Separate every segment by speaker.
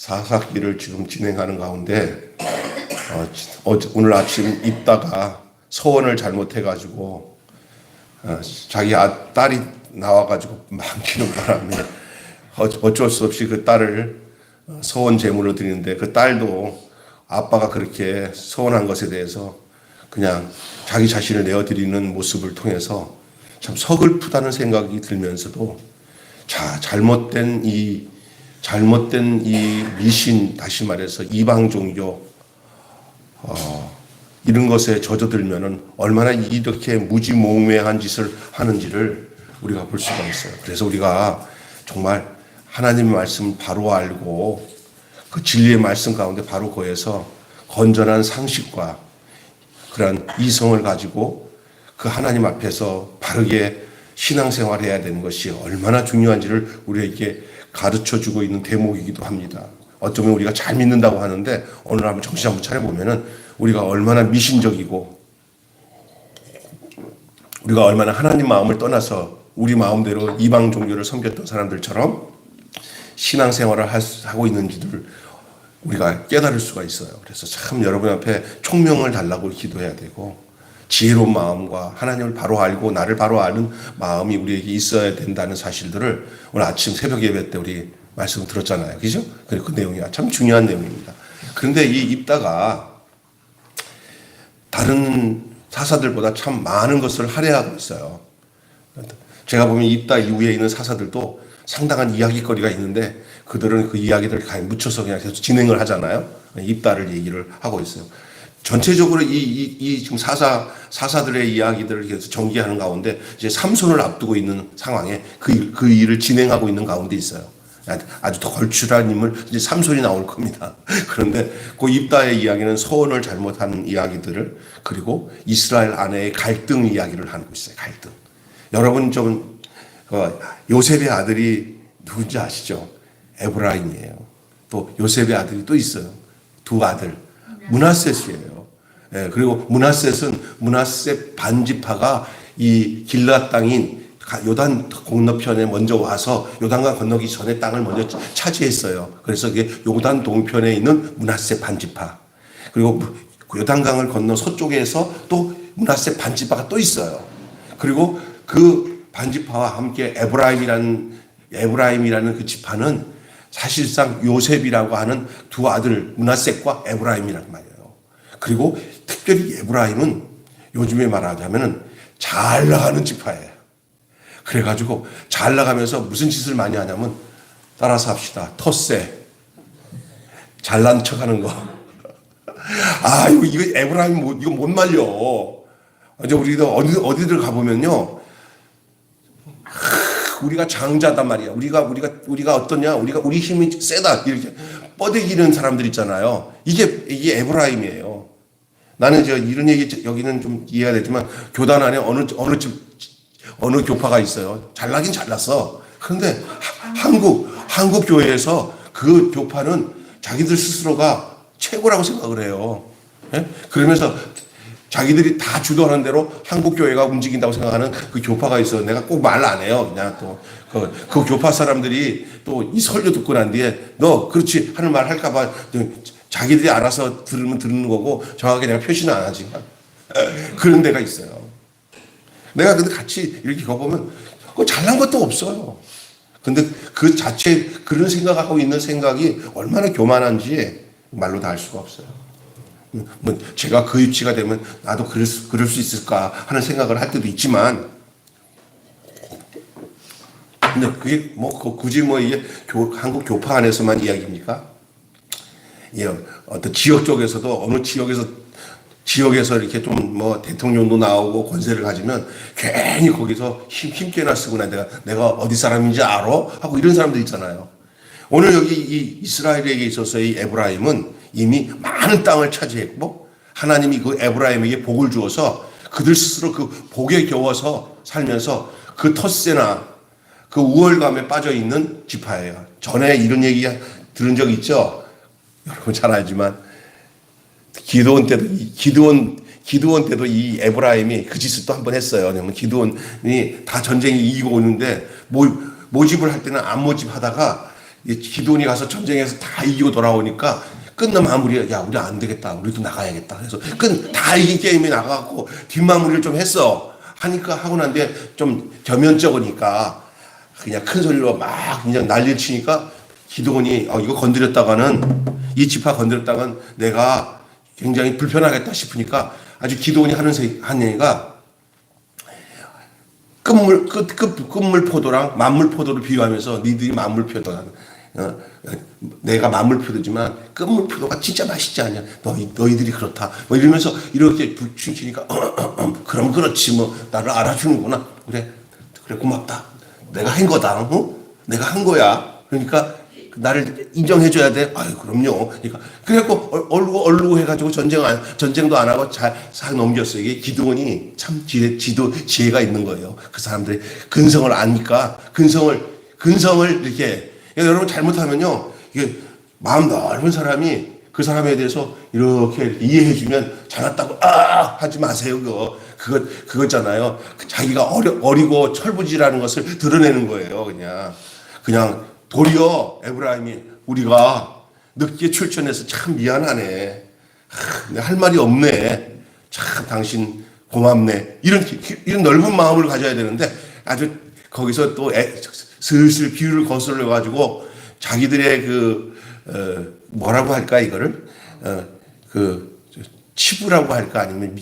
Speaker 1: 사사기를 지금 진행하는 가운데 오늘 아침 입다가 서원을 잘못해가지고 자기 딸이 나와가지고 망치는 바람에 어쩔 수 없이 그 딸을 서원 제물로 드리는데, 그 딸도 아빠가 그렇게 서원한 것에 대해서 그냥 자기 자신을 내어드리는 모습을 통해서 참 서글프다는 생각이 들면서도, 잘못된 이 미신, 다시 말해서 이방 종교 이런 것에 젖어들면은 얼마나 이렇게 무지몽매한 짓을 하는지를 우리가 볼 수가 있어요. 그래서 우리가 정말 하나님의 말씀을 바로 알고 그 진리의 말씀 가운데 바로 거해서 건전한 상식과 그러한 이성을 가지고 그 하나님 앞에서 바르게 신앙생활을 해야 되는 것이 얼마나 중요한지를 우리에게 가르쳐주고 있는 대목이기도 합니다. 어쩌면 우리가 잘 믿는다고 하는데 오늘 한번 정신 한번 차려보면은 우리가 얼마나 미신적이고, 우리가 얼마나 하나님 마음을 떠나서 우리 마음대로 이방 종교를 섬겼던 사람들처럼 신앙생활을 하고 있는지를 우리가 깨달을 수가 있어요. 그래서 참 여러분 앞에 총명을 달라고 기도해야 되고, 지혜로운 마음과 하나님을 바로 알고 나를 바로 아는 마음이 우리에게 있어야 된다는 사실들을 오늘 아침 새벽 예배 때 우리 말씀 들었잖아요. 그죠? 그리고 그 내용이 참 중요한 내용입니다. 그런데 이 입다가 다른 사사들보다 참 많은 것을 할애하고 있어요. 제가 보면 입다 이후에 있는 사사들도 상당한 이야기거리가 있는데 그들은 그 이야기들을 그냥 묻혀서 그냥 계속 진행을 하잖아요. 입다를 얘기를 하고 있어요. 전체적으로 이 지금 사사들의 이야기들을 계속 전개하는 가운데 이제 삼손을 앞두고 있는 상황에 그 일을 진행하고 있는 가운데 있어요. 아주 더 걸출한 인물, 이제 삼손이 나올 겁니다. 그런데 그 입다의 이야기는 서원을 잘못한 이야기들을, 그리고 이스라엘 안에의 갈등 이야기를 하고 있어요. 갈등. 여러분 좀 요셉의 아들이 누군지 아시죠? 에브라임이에요. 또 요셉의 아들이 또 있어요. 두 아들. 므낫셋이에요. 예, 그리고 므낫셋 반지파가 이 길앗 땅인 요단 건너편에 먼저 와서 요단강 건너기 전에 땅을 먼저 차지했어요. 그래서 이게 요단 동편에 있는 므낫셋 반지파. 그리고 요단강을 건너 서쪽에서 또 므낫셋 반지파가 또 있어요. 그리고 그 반지파와 함께 에브라임이라는 그 지파는 사실상 요셉이라고 하는 두 아들 므낫셋과 에브라임이란 말이에요. 그리고 특별히 에브라임은 요즘에 말하자면은 잘 나가는 지파예요. 그래가지고 잘 나가면서 무슨 짓을 많이 하냐면, 따라서 합시다. 텃세. 잘난 척 하는 거. 이거 에브라임 이거 못 말려. 이제 우리도 어디들 가보면요. 우리가 장자단 말이야. 우리가 어떠냐? 우리 힘이 세다. 이렇게 뻗대기는 사람들 있잖아요. 이게 에브라임이에요. 나는 이런 얘기 여기는 좀 이해가 되지만, 교단 안에 어느 교파가 있어요. 잘나긴 잘났어. 그런데 한국 교회에서 그 교파는 자기들 스스로가 최고라고 생각을 해요. 예? 그러면서 자기들이 다 주도하는 대로 한국 교회가 움직인다고 생각하는 그 교파가 있어요. 내가 꼭 말 안 해요. 그냥 또 그 교파 사람들이 또 이 설교 듣고 난 뒤에 너 그렇지 하는 말 할까봐 자기들이 알아서 들으면 듣는 거고 정확하게 내가 표시는 안 하지만 그런 데가 있어요. 내가 근데 같이 이렇게 가보면 잘난 것도 없어요. 근데 그 자체 그런 생각하고 있는 생각이 얼마나 교만한지 말로 다 알 수가 없어요. 제가 그 위치가 되면 나도 그럴 수 있을까 하는 생각을 할 때도 있지만, 근데 그게 굳이 이게 한국 교파 안에서만 이야기입니까? 예, 어떤 지역 쪽에서도 어느 지역에서 이렇게 좀 대통령도 나오고 권세를 가지면 괜히 거기서 힘께나 쓰구나, 내가 어디 사람인지 알아? 하고 이런 사람들 있잖아요. 오늘 여기 이 이스라엘에게 있어서 이 에브라임은 이미 많은 땅을 차지했고, 하나님이 그 에브라임에게 복을 주어서 그들 스스로 그 복에 겨워서 살면서 그 텃세나 그 우월감에 빠져 있는 지파예요. 전에 이런 얘기 들은 적 있죠? 여러분 잘 알지만 기드온 때도 이 에브라임이 그 짓을 또 한 번 했어요. 왜냐면 기드온이 다 전쟁이 이기고 오는데 모집을 할 때는 안 모집하다가 이 기도원이 가서 전쟁에서 다 이기고 돌아오니까 끝나 마무리야. 야, 우리 안 되겠다. 우리도 나가야겠다. 그래서 다 이긴 게임에 나가고 뒷마무리를 좀 했어. 하니까 하고 난데 좀 겸연쩍으니까 그냥 큰 소리로 막 그냥 난리를 치니까 기도원이 이거 건드렸다가는 이 지파 건드렸다가는 내가 굉장히 불편하겠다 싶으니까 아주 기도원이 한 얘기가 끝물 포도랑 만물 포도를 비유하면서 니들이 만물 포도다. 내가 만물 포도지만 끝물 포도가 진짜 맛있지 않냐. 너희들이 그렇다. 뭐 이러면서 이렇게 부추기니까 그럼 그렇지 뭐 나를 알아주는구나. 그래 고맙다. 내가 한 거다. 내가 한 거야. 그러니까 나를 인정해줘야 돼. 아유, 그럼요. 그러니까 그래갖고 얼르고 해가지고 전쟁도 안 하고 잘 싹 넘겼어요. 이게 기도원이 참 지혜가 있는 거예요. 그 사람들이 근성을 아니까 근성을 이렇게 여러분 잘못하면요 이게 마음 넓은 사람이 그 사람에 대해서 이렇게 이해해주면 잘났다고 하지 마세요. 그거잖아요. 자기가 어리고 철부지라는 것을 드러내는 거예요. 그냥 도리어 에브라임이 우리가 늦게 출전해서 참 미안하네. 내가 할 말이 없네. 참 당신 고맙네. 이런 넓은 마음을 가져야 되는데 아주 거기서 또 슬슬 비유를 거슬러 가지고 자기들의 뭐라고 할까 이거를 치부라고 할까 아니면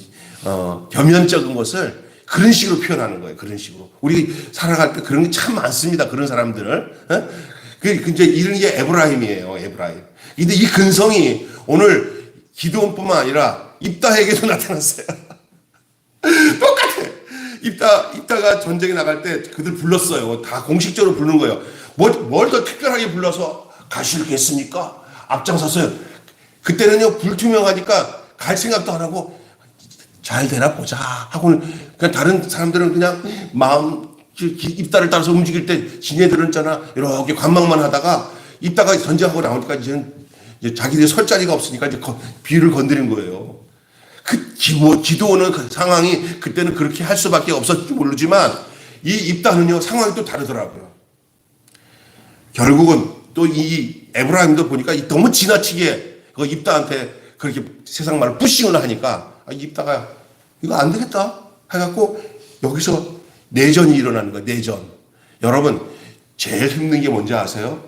Speaker 1: 겸연쩍은 것을 그런 식으로 표현하는 거예요. 그런 식으로 우리 살아갈 때 그런 게 참 많습니다. 그런 사람들을. 이제 이런 게 에브라임이에요. 에브라임. 근데 이 근성이 오늘 기드온뿐만 아니라 입다에게도 나타났어요. 똑같아. 입다가 전쟁에 나갈 때 그들 불렀어요. 다 공식적으로 부르는 거예요. 뭘 더 특별하게 불러서 가시겠습니까? 앞장섰어요. 그때는요 불투명하니까 갈 생각도 안 하고 잘 되나 보자 하고는 그냥 다른 사람들은 그냥 마음 입다를 따라서 움직일 때 지네들은 있잖아 이렇게 관망만 하다가 입다가 전쟁하고 나오니까 이제 자기들이 설 자리가 없으니까 이제 비유를 건드린 거예요. 기도원은 그 상황이 그때는 그렇게 할 수밖에 없었을지 모르지만 이 입다는요 상황이 또 다르더라고요. 결국은 또 이 에브라임도 보니까 너무 지나치게 그 입다한테 그렇게 세상 말을 푸싱을 하니까 입다가 이거 안 되겠다 해갖고 여기서 내전이 일어나는 거예요. 내전. 여러분 제일 힘든 게 뭔지 아세요?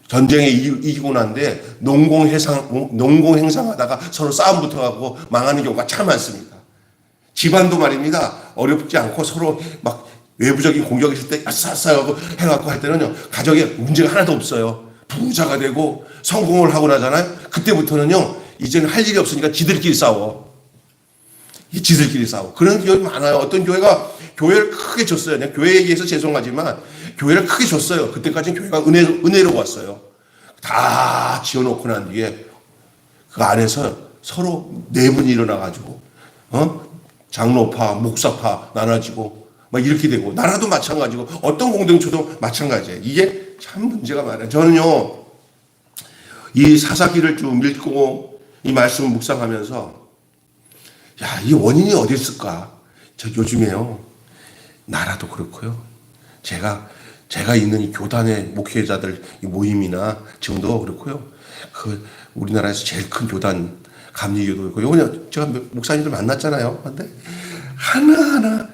Speaker 1: 전쟁에 이기고 난데 농공행상하다가 서로 싸움 붙어가고 망하는 경우가 참 많습니다. 집안도 말입니다. 어렵지 않고 서로 막 외부적인 공격이 있을 때 아싸싸하고 해갖고 할 때는요 가정에 문제가 하나도 없어요. 부자가 되고 성공을 하고 나잖아요. 그때부터는요 이제는 할 일이 없으니까 지들끼리 싸워. 그런 교회 많아요. 어떤 교회가 교회를 크게 줬어요. 그냥 교회 얘기해서 죄송하지만 교회를 크게 줬어요. 그때까지는 교회가 은혜로 왔어요. 다 지어놓고 난 뒤에 그 안에서 서로 내분이 일어나가지고 장로파, 목사파 나눠지고 막 이렇게 되고 나라도 마찬가지고 어떤 공동체도 마찬가지예요. 이게 참 문제가 많아요. 저는요 이 사사기를 쭉 읽고 이 말씀을 묵상하면서 야, 이 원인이 어디 있을까? 저 요즘에요 나라도 그렇고요. 제가 있는 이 교단의 목회자들 이 모임이나 지금도 그렇고요. 우리나라에서 제일 큰 교단 감리교도 있고 요번에 제가 목사님들 만났잖아요. 근데 하나하나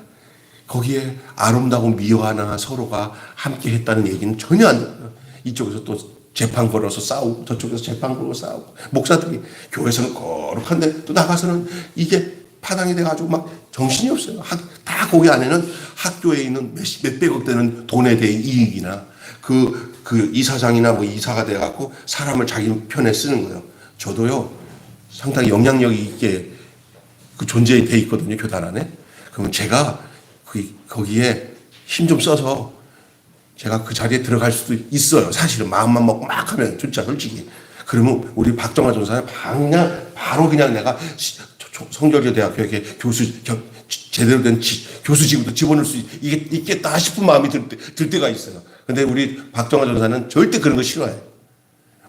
Speaker 1: 거기에 아름다고 미워하나 서로가 함께 했다는 얘기는 전혀 안 들어요. 이쪽에서 또 재판 걸어서 싸우고 저쪽에서 재판 걸고 싸우고 목사들이 교회에서는 거룩한데 또 나가서는 이게 파당이 돼가지고 막 정신이 없어요. 다 거기 안에는 학교에 있는 몇백억 되는 돈에 대한 이익이나 그 이사장이나 뭐 이사가 돼갖고 사람을 자기 편에 쓰는 거예요. 저도요 상당히 영향력이 있게 그 존재에 돼 있거든요. 교단 안에. 그러면 제가 거기에 힘 좀 써서 제가 그 자리에 들어갈 수도 있어요. 사실은 마음만 먹고 막 하면 진짜 솔직히. 그러면 우리 박정화 전사는 바로 그냥 내가 성결여 대학교 이렇게 제대로 된 교수직으로 집어넣을 수 있겠다 싶은 마음이 들 때가 있어요. 근데 우리 박정화 전사는 절대 그런 거 싫어해.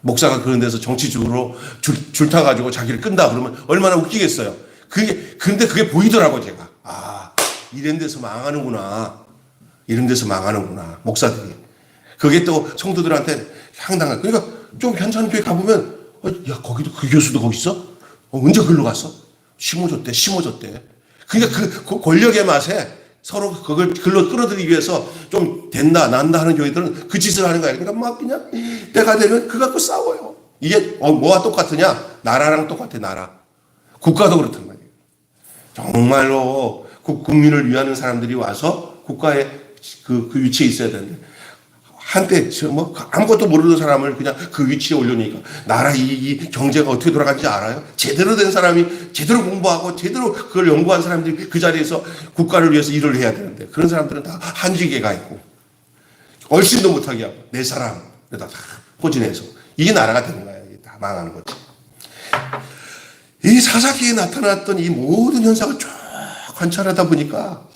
Speaker 1: 목사가 그런 데서 정치적으로 줄 타가지고 자기를 끈다 그러면 얼마나 웃기겠어요. 근데 그게 보이더라고 제가. 이런 데서 망하는구나. 목사들이. 그게 또 성도들한테 상당한. 그러니까 좀 괜찮은 교회 가보면 야 거기도 그 교수도 거기 있어? 언제 글로 갔어? 심어줬대. 그러니까 그 권력의 맛에 서로 그걸 글로 끌어들이기 위해서 좀 된다 난다 하는 교회들은 그 짓을 하는 거야. 그러니까 막 그냥 때가 되면 그거 갖고 싸워요. 이게 뭐와 똑같으냐? 나라랑 똑같아. 나라. 국가도 그렇단 말이에요. 정말로 국민을 위하는 사람들이 와서 국가의 그 위치에 있어야 되는데 한때 뭐 아무것도 모르는 사람을 그냥 그 위치에 올려놓으니까 나라 이 경제가 어떻게 돌아가는지 알아요? 제대로 된 사람이 제대로 공부하고 제대로 그걸 연구한 사람들이 그 자리에서 국가를 위해서 일을 해야 되는데 그런 사람들은 다 한직에 있고 얼씬도 못하게 하고 내 사람에다 다 포진해서 이게 나라가 되는 거야. 이게 다 망하는 거지. 이 사사기에 나타났던 이 모든 현상을 쭉 관찰하다 보니까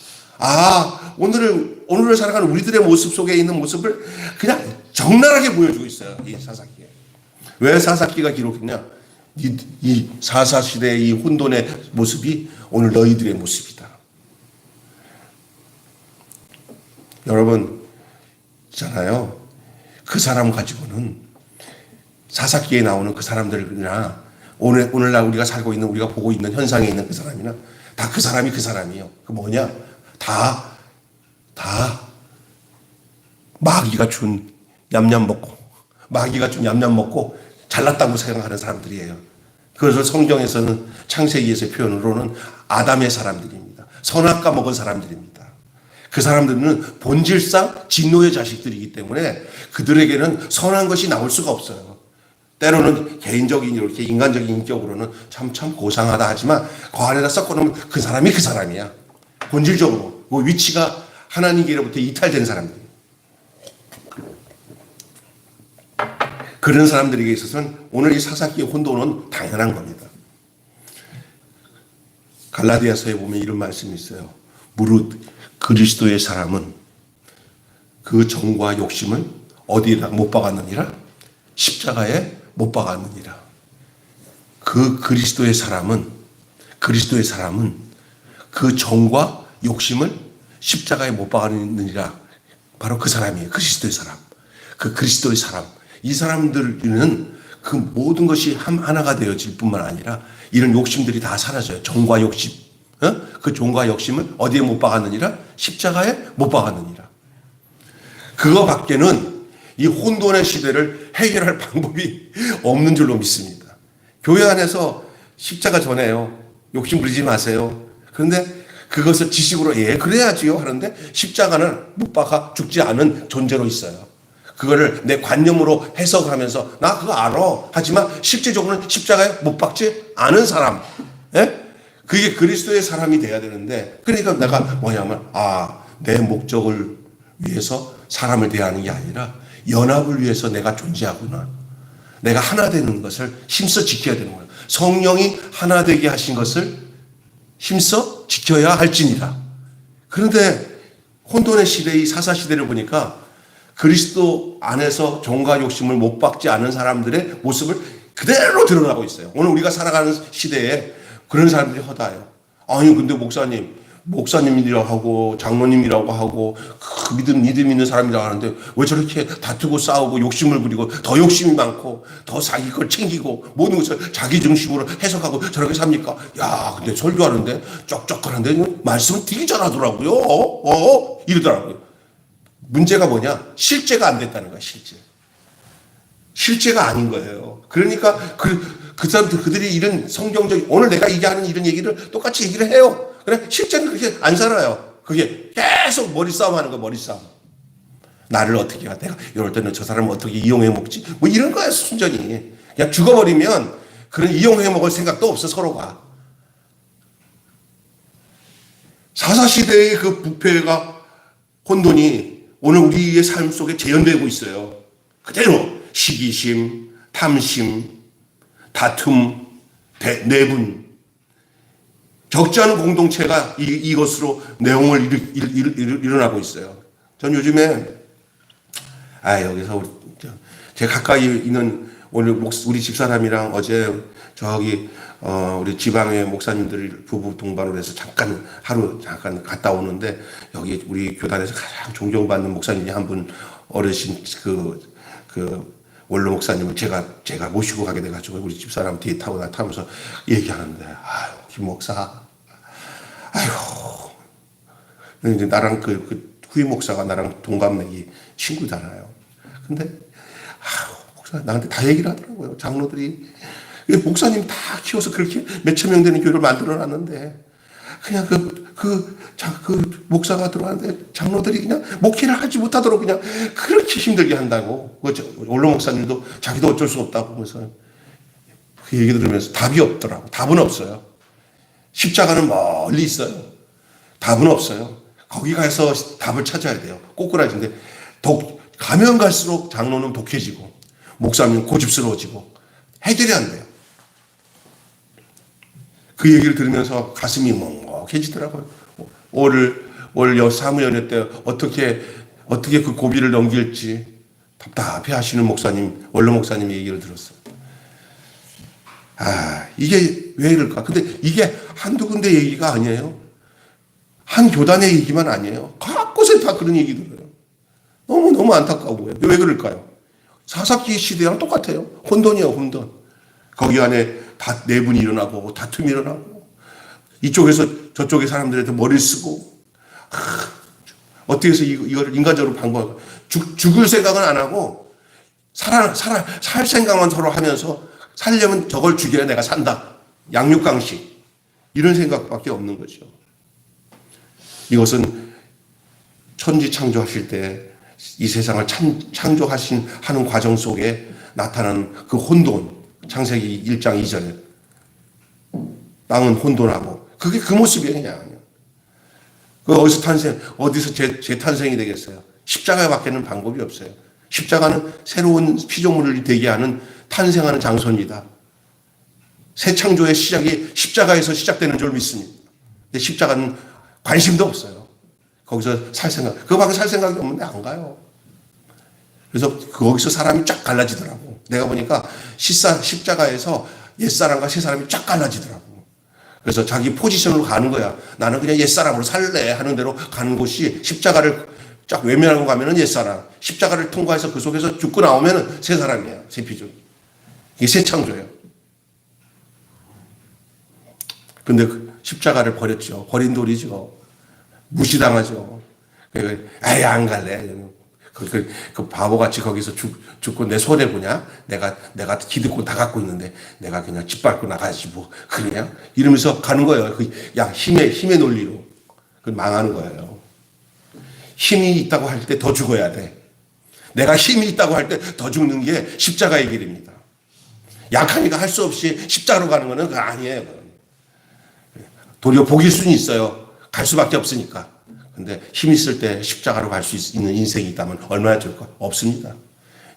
Speaker 1: 오늘을 살아가는 우리들의 모습 속에 있는 모습을 그냥 적나라하게 보여주고 있어요. 이 사사기에. 왜 사사기가 기록했냐? 이 사사시대의 이 혼돈의 모습이 오늘 너희들의 모습이다. 여러분 있잖아요. 그 사람 가지고는 사사기에 나오는 그 사람들이나 오늘날 우리가 살고 있는 우리가 보고 있는 현상에 있는 그 사람이나 다 그 사람이 그 사람이에요. 그 뭐냐? 다 마귀가 준 냠냠 먹고 잘났다고 생각하는 사람들이에요. 그래서 성경에서는 창세기에서의 표현으로는 아담의 사람들입니다. 선악과 먹은 사람들입니다. 그 사람들은 본질상 진노의 자식들이기 때문에 그들에게는 선한 것이 나올 수가 없어요. 때로는 개인적인 이렇게 인간적인 인격으로는 참 고상하다 하지만 그 안에다 섞어놓으면 그 사람이 그 사람이야. 본질적으로 뭐 위치가 하나님께로부터 이탈된 사람들. 그런 사람들에게 있어서는 오늘 이 사사기의 혼돈은 당연한 겁니다. 갈라디아서에 보면 이런 말씀이 있어요. 무릇 그리스도의 사람은 그 정과 욕심을 어디에다 못 박았느니라? 십자가에 못 박았느니라. 그 그리스도의 사람은 그 정과 욕심을 십자가에 못 박았느니라. 바로 그 사람이에요. 그리스도의 사람. 그 그리스도의 사람. 이 사람들은 그 모든 것이 하나가 되어질 뿐만 아니라 이런 욕심들이 다 사라져요. 정과 욕심. 그 정과 욕심을 어디에 못 박았느니라? 십자가에 못 박았느니라. 그거 밖에는 이 혼돈의 시대를 해결할 방법이 없는 줄로 믿습니다. 교회 안에서 십자가 전해요. 욕심 부리지 마세요. 그런데 그것을 지식으로 그래야지요 하는데 십자가는 못 박아 죽지 않은 존재로 있어요. 그거를 내 관념으로 해석하면서 나 그거 알아. 하지만 실제적으로는 십자가에 못 박지 않은 사람. 그게 그리스도의 사람이 돼야 되는데 그러니까 내가 뭐냐면 내 목적을 위해서 사람을 대하는 게 아니라 연합을 위해서 내가 존재하구나. 내가 하나 되는 것을 힘써 지켜야 되는 거예요. 성령이 하나 되게 하신 것을 힘써 지켜야 할지니라. 그런데 혼돈의 시대, 이 사사 시대를 보니까 그리스도 안에서 정과 욕심을 못 박지 않은 사람들의 모습을 그대로 드러나고 있어요. 오늘 우리가 살아가는 시대에 그런 사람들이 허다해요. 아니 근데 목사님이라고 하고 장로님이라고 하고 그 믿음 있는 사람이라고 하는데 왜 저렇게 다투고 싸우고 욕심을 부리고 더 욕심이 많고 더 자기 걸 챙기고 모든 것을 자기 중심으로 해석하고 저렇게 삽니까? 야 근데 설교하는데 쩍쩍하는데 말씀을 되게 잘하더라고요. 이러더라고요. 문제가 뭐냐? 실제가 안 됐다는 거야. 실제가 아닌 거예요. 그러니까 그 사람들 그들이 이런 성경적 오늘 내가 얘기하는 이런 얘기를 똑같이 얘기를 해요. 그래 실제는 그렇게 안 살아요. 그게 계속 머리싸움 하는 거 머리싸움. 나를 어떻게 해? 내가 이럴 때는 저 사람을 어떻게 이용해 먹지? 뭐 이런 거야 순전히. 그냥 죽어버리면 그런 이용해 먹을 생각도 없어 서로가. 사사시대의 그 부패가 혼돈이 오늘 우리의 삶 속에 재현되고 있어요. 그대로 시기심, 탐심, 다툼, 내분, 적지 않은 공동체가 이것으로 내용을 일어나고 있어요. 전 요즘에 여기서 제 가까이 있는 오늘 우리 집사람이랑 어제 저기 우리 지방의 목사님들 부부 동반으로 해서 하루 잠깐 갔다 오는데 여기 우리 교단에서 가장 존경받는 목사님이 한 분 어르신 원로 목사님을 제가 모시고 가게 돼가지고 우리 집사람 뒤에 타면서 얘기하는데, 아유, 김 목사, 아유, 이제 나랑 그 후임 목사가 나랑 동갑내기 친구잖아요. 근데, 아유, 목사 나한테 다 얘기를 하더라고요. 장로들이. 목사님 다 키워서 그렇게 몇천 명 되는 교회를 만들어 놨는데, 그냥 그 목사가 들어왔는데 장로들이 그냥 목회를 하지 못하도록 그냥 그렇게 힘들게 한다고. 원로 목사님도 자기도 어쩔 수 없다고 하면서 그 얘기 들으면서 답이 없더라고. 답은 없어요. 십자가는 멀리 있어요. 답은 없어요. 거기 가서 답을 찾아야 돼요. 꼬꾸라진데 가면 갈수록 장로는 독해지고 목사님은 고집스러워지고 해결이 안 돼요. 그 얘기를 들으면서 가슴이 먹먹해지더라고요. 올 사무연회 때 어떻게 그 고비를 넘길지 답답해 하시는 목사님, 원로 목사님 얘기를 들었어요. 아, 이게 왜 이럴까? 근데 이게 한두 군데 얘기가 아니에요. 한 교단의 얘기만 아니에요. 각 곳에 다 그런 얘기 들어요. 너무 안타까워요. 왜 그럴까요? 사사기 시대랑 똑같아요. 혼돈이에요, 혼돈. 거기 안에 내분이 일어나고 다툼이 일어나고 이쪽에서 저쪽의 사람들한테 머리를 쓰고 어떻게 해서 이걸 인간적으로 방법을 죽을 생각은 안 하고 살 생각만 서로 하면서 살려면 저걸 죽여야 내가 산다. 양육강식 이런 생각밖에 없는 거죠. 이것은 천지 창조하실 때 이 세상을 하는 과정 속에 나타나는 그 혼돈. 창세기 1장 2절 땅은 혼돈하고 그게 그 모습이에요. 그냥 어디서 재탄생이 되겠어요. 십자가밖에는 방법이 없어요. 십자가는 새로운 피조물을 되게 하는 탄생하는 장소입니다. 새 창조의 시작이 십자가에서 시작되는 줄 믿습니다. 근데 십자가는 관심도 없어요. 거기서 살 생각, 그 밖에 살 생각이 없는데 안 가요. 그래서 거기서 사람이 쫙 갈라지더라고. 내가 보니까 십자가에서 옛사람과 새사람이 쫙 갈라지더라고. 그래서 자기 포지션으로 가는 거야. 나는 그냥 옛사람으로 살래 하는 대로 가는 곳이 십자가를 쫙 외면하고 가면은 옛사람. 십자가를 통과해서 그 속에서 죽고 나오면은 새사람이야. 새 피조. 이게 새 창조예요. 근데 십자가를 버렸죠. 버린 돌이죠. 무시당하죠. 에이, 안 갈래. 그 바보같이 거기서 죽고 내 손해보냐? 내가 기득권 다 갖고 있는데 내가 그냥 집 밟고 나가야지 뭐. 그러냐? 이러면서 가는 거예요. 힘의 논리로. 그 망하는 거예요. 힘이 있다고 할 때 더 죽어야 돼. 내가 힘이 있다고 할 때 더 죽는 게 십자가의 길입니다. 약하니까 할 수 없이 십자가로 가는 거는 그거 아니에요. 도리어 복일 수는 있어요. 갈 수밖에 없으니까. 근데 힘 있을 때 십자가로 갈 수 있는 인생이 있다면 얼마나 좋을까? 없습니다.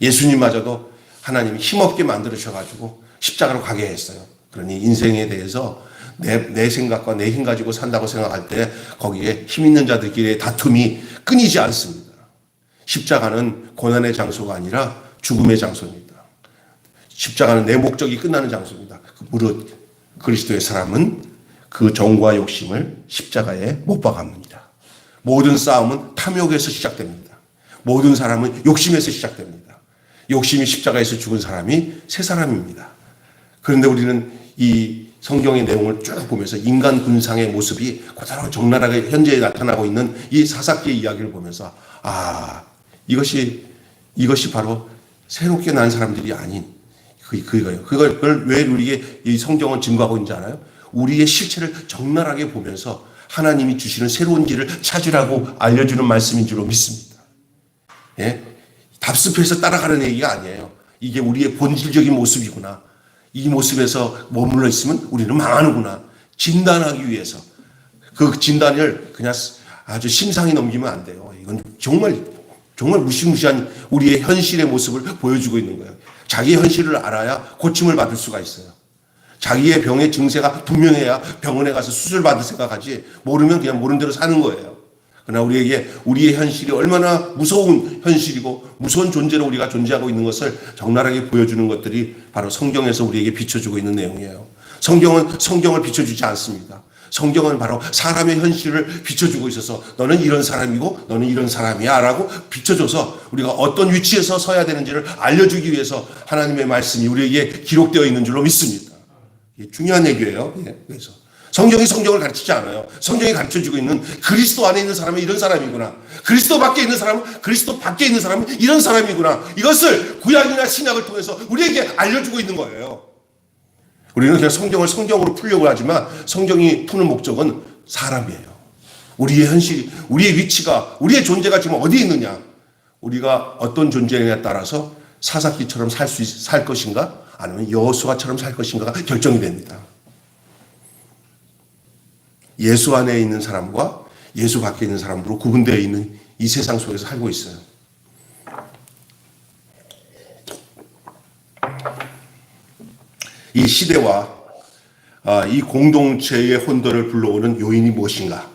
Speaker 1: 예수님마저도 하나님이 힘없게 만들으셔가지고 십자가로 가게 했어요. 그러니 인생에 대해서 내 생각과 내 힘 가지고 산다고 생각할 때 거기에 힘 있는 자들끼리의 다툼이 끊이지 않습니다. 십자가는 고난의 장소가 아니라 죽음의 장소입니다. 십자가는 내 목적이 끝나는 장소입니다. 무릇 그리스도의 사람은 그 정과 욕심을 십자가에 못 박합니다. 모든 싸움은 탐욕에서 시작됩니다. 모든 사람은 욕심에서 시작됩니다. 욕심이 십자가에서 죽은 사람이 새 사람입니다. 그런데 우리는 이 성경의 내용을 쭉 보면서 인간 군상의 모습이 그대로 적나라하게 현재 나타나고 있는 이 사사기의 이야기를 보면서 이것이 바로 새롭게 난 사람들이 아닌 그거예요. 그걸 왜 우리에게 이 성경은 증거하고 있는지 알아요? 우리의 실체를 적나라하게 보면서 하나님이 주시는 새로운 길을 찾으라고 알려주는 말씀인 줄로 믿습니다. 예? 답습해서 따라가는 얘기가 아니에요. 이게 우리의 본질적인 모습이구나. 이 모습에서 머물러 있으면 우리는 망하는구나. 진단하기 위해서. 그 진단을 그냥 아주 심상히 넘기면 안 돼요. 이건 정말 무시무시한 우리의 현실의 모습을 보여주고 있는 거예요. 자기의 현실을 알아야 고침을 받을 수가 있어요. 자기의 병의 증세가 분명해야 병원에 가서 수술 받을 생각하지 모르면 그냥 모르는 대로 사는 거예요. 그러나 우리에게 우리의 현실이 얼마나 무서운 현실이고 무서운 존재로 우리가 존재하고 있는 것을 적나라하게 보여주는 것들이 바로 성경에서 우리에게 비춰주고 있는 내용이에요. 성경은 성경을 비춰주지 않습니다. 성경은 바로 사람의 현실을 비춰주고 있어서 너는 이런 사람이고 너는 이런 사람이야 라고 비춰줘서 우리가 어떤 위치에서 서야 되는지를 알려주기 위해서 하나님의 말씀이 우리에게 기록되어 있는 줄로 믿습니다. 이게 중요한 얘기예요. 그래서 성경이 성경을 가르치지 않아요. 성경이 가르쳐주고 있는 그리스도 안에 있는 사람은 이런 사람이구나. 그리스도 밖에 있는 사람은 그리스도 밖에 있는 사람은 이런 사람이구나. 이것을 구약이나 신약을 통해서 우리에게 알려주고 있는 거예요. 우리는 그냥 성경을 성경으로 풀려고 하지만 성경이 푸는 목적은 사람이에요. 우리의 현실, 우리의 위치가, 우리의 존재가 지금 어디에 있느냐. 우리가 어떤 존재에 따라서 사사기처럼 살 것인가 아니면 여호수아처럼 살 것인가가 결정이 됩니다. 예수 안에 있는 사람과 예수 밖에 있는 사람으로 구분되어 있는 이 세상 속에서 살고 있어요. 이 시대와 이 공동체의 혼돈을 불러오는 요인이 무엇인가?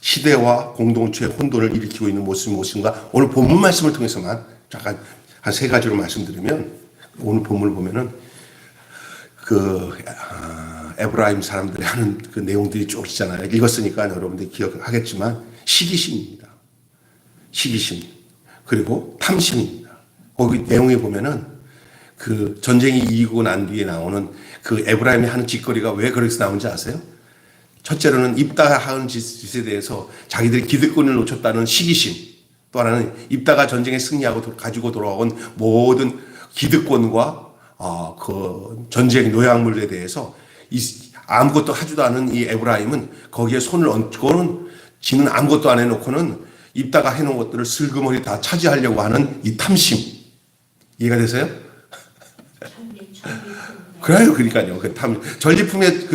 Speaker 1: 시대와 공동체의 혼돈을 일으키고 있는 모습이 무엇인가? 오늘 본문 말씀을 통해서만 잠깐 한 세 가지로 말씀드리면, 오늘 본문을 보면은 에브라임 사람들이 하는 그 내용들이 쭉 있잖아요. 읽었으니까 여러분들이 기억하겠지만 시기심입니다. 시기심. 그리고 탐심입니다. 거기 내용에 보면은 그 전쟁이 이기고 난 뒤에 나오는 그 에브라임이 하는 짓거리가 왜 그렇게 나오는지 아세요? 첫째로는 입다가 하는 짓에 대해서 자기들이 기득권을 놓쳤다는 시기심. 또 하나는 입다가 전쟁에 승리하고 가지고 돌아온 모든 기득권과 그 전쟁 노약물에 대해서 아무것도 하지도 않은 이 에브라임은 거기에 손을 얹고는 지는 아무것도 안 해놓고는 입다가 해놓은 것들을 슬그머니 다 차지하려고 하는 이 탐심. 이해가 되세요? 그래요, 그러니까요. 그 전리품에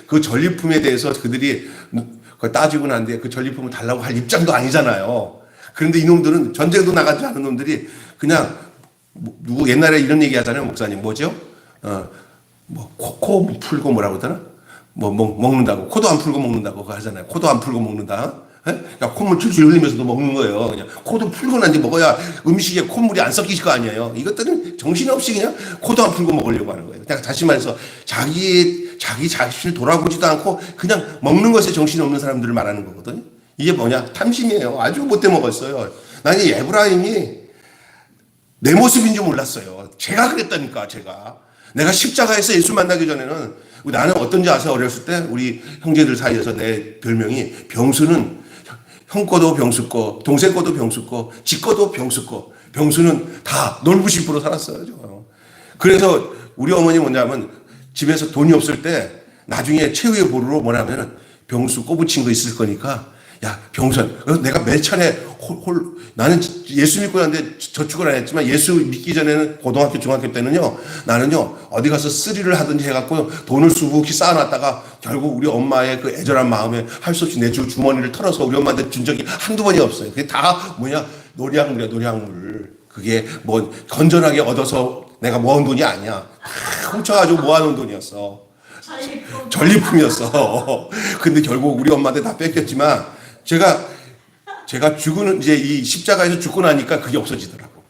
Speaker 1: 그 전리품에 대해서 그들이 따지고 난 뒤에 그 전리품을 달라고 할 입장도 아니잖아요. 그런데 이놈들은 전쟁도 나가지 않은 놈들이 그냥 누구 옛날에 이런 얘기 하잖아요, 목사님. 뭐죠? 코 풀고 뭐라고 하더라? 먹는다고. 코도 안 풀고 먹는다고 그거 하잖아요. 코도 안 풀고 먹는다. 그러니까 콧물 줄줄 흘리면서도 먹는 거예요. 그냥 코도 풀고 난지 먹어야 음식에 콧물이 안 섞이실 거 아니에요. 이것들은 정신없이 그냥 코도 안 풀고 먹으려고 하는 거예요. 그냥 다시 말해서 자기 자신을 돌아보지도 않고 그냥 먹는 것에 정신이 없는 사람들을 말하는 거거든요. 이게 뭐냐? 탐심이에요. 아주 못돼 먹었어요. 나는 이 에브라임이 내 모습인 줄 몰랐어요. 제가 그랬다니까, 제가. 내가 십자가에서 예수 만나기 전에는 나는 어떤지 아세요? 어렸을 때 우리 형제들 사이에서 내 별명이 병수는 형 거도 병수 거, 동생 거도 병수 거, 지 거도 병수 거. 병수는 다 놀부심으로 살았어요. 그래서 우리 어머니 뭐냐면 집에서 돈이 없을 때 나중에 최후의 보루로 뭐냐면 병수 꼬부친 거 있을 거니까 야, 병선. 그래서 내가 매 차례 나는 예수 믿고 났는데 저축을 안 했지만 예수 믿기 전에는 고등학교, 중학교 때는요, 나는요, 어디 가서 쓰리를 하든지 해갖고 돈을 수북히 쌓아놨다가 결국 우리 엄마의 그 애절한 마음에 할 수 없이 내 주머니를 털어서 우리 엄마한테 준 적이 한두 번이 없어요. 그게 다 뭐냐, 놀이학물이야, 놀이학물. 그게 뭐 건전하게 얻어서 내가 모은 돈이 아니야. 훔쳐가지고 모아놓은 돈이었어. 전리품이었어. 근데 결국 우리 엄마한테 다 뺏겼지만 제가 죽은 이제 이 십자가에서 죽고 나니까 그게 없어지더라고.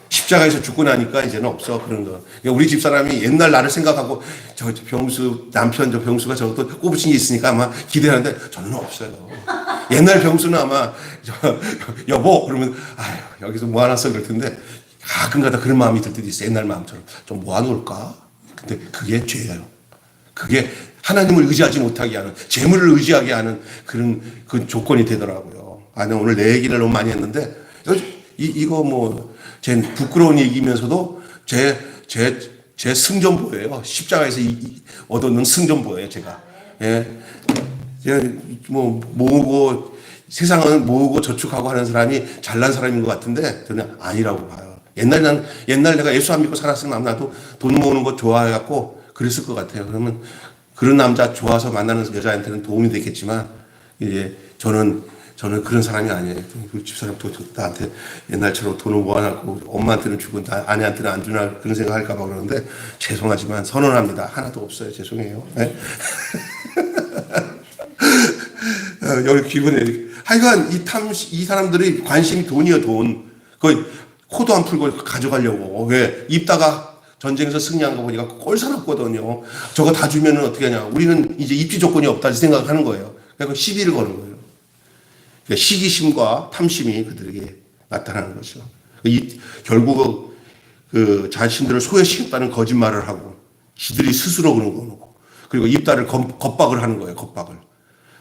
Speaker 1: 십자가에서 죽고 나니까 이제는 없어 그런 거. 그러니까 우리 집 사람이 옛날 나를 생각하고 저 병수 남편 저 병수가 저것도 꼽으신 게 있으니까 아마 기대하는데 저는 없어요. 옛날 병수는 아마 여보 그러면 아유 여기서 모아놨어 그럴 텐데 가끔가다 그런 마음이 들 때도 있어. 옛날 마음처럼 좀 모아놓을까. 근데 그게 죄예요. 그게 하나님을 의지하지 못하게 하는, 재물을 의지하게 하는 그런 그 조건이 되더라고요. 나 오늘 내 얘기를 너무 많이 했는데, 이거 뭐, 제 부끄러운 얘기면서도 제 승전보예요. 십자가에서 얻어놓은 승전보예요, 제가. 예. 제가 뭐, 모으고, 세상은 모으고 저축하고 하는 사람이 잘난 사람인 것 같은데, 저는 아니라고 봐요. 옛날 내가 예수 안 믿고 살았으면 나도 돈 모으는 거 좋아해갖고 그랬을 것 같아요. 그러면 그런 남자 좋아서 만나는 여자한테는 도움이 되겠지만, 이제 저는 그런 사람이 아니에요. 그 집사람도 나한테 옛날처럼 돈을 모아놨고, 엄마한테는 주고, 아내한테는 안 주나 그런 생각 할까봐 그러는데, 죄송하지만 선언합니다. 하나도 없어요. 죄송해요. 네? 여기 기분에. 하여간 이 사람들의 관심이 돈이에요, 돈. 거의 코도 안 풀고 가져가려고. 왜? 입다가 전쟁에서 승리한 거 보니까 꼴사납거든요. 저거 다 주면은 어떻게 하냐. 우리는 이제 입지 조건이 없다 생각하는 거예요. 그래서 시비를 거는 거예요. 그러니까 시기심과 탐심이 그들에게 나타나는 거죠. 결국 그 자신들을 소외시켰다는 거짓말을 하고 지들이 스스로 그런 거고, 그리고 입다를 겁박을 하는 거예요. 겁박을.